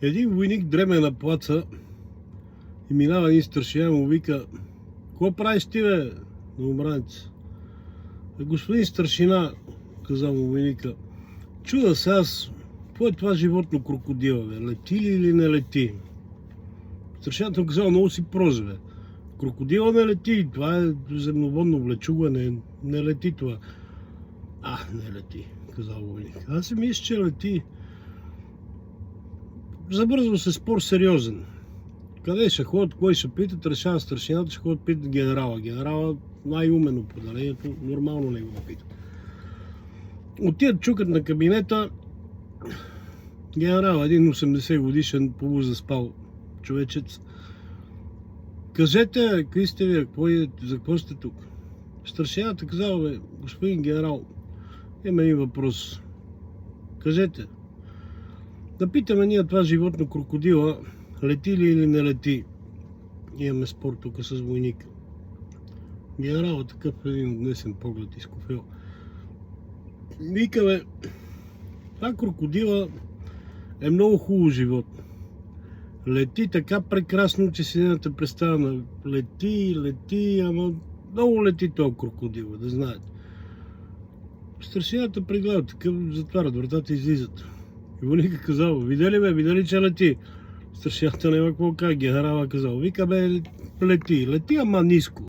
Един войник дреме на плаца и минава един старшина и му вика: "Какво правиш ти, бе, новобранец?" "Господин старшина", каза му войника, "чуда се аз, какво е това животно крокодила, бе? Лети ли или не лети?" Старшината му казал: "Много си прост, бе. Крокодила не лети, това е земноводно влечуга, не лети това." Не лети", казал войник. "Аз си мисля, че лети." Забързва се спор сериозен. Къде ще ходят, кой ще питат, решава старшината, ще ходят питат генерала. Генерала най-умен от поделението, нормално не го питат. Отиват, чукат на кабинета. Генерал, един 80 годишен полузаспал човечец. "Кажете, какви сте ви, за какво сте тук?" Старшината казал: "Бе, господин генерал, има един въпрос. Кажете. Да питаме ние това животно крокодила, лети ли или не лети?" Имаме спор тук с войника. Генерал такъв един отнесен поглед изкофил. Вика: "Бе, това крокодила е много хубаво животно. Лети така прекрасно, че си нямате представа. Лети, ама много лети този крокодил, да знаете." Старшината прегледа такъв, затварят вратата и излизат. И войника казал: видели, че лети?" Старшината няма какво каже. Генерала казал: "Вика, бе, лети, ама ниско."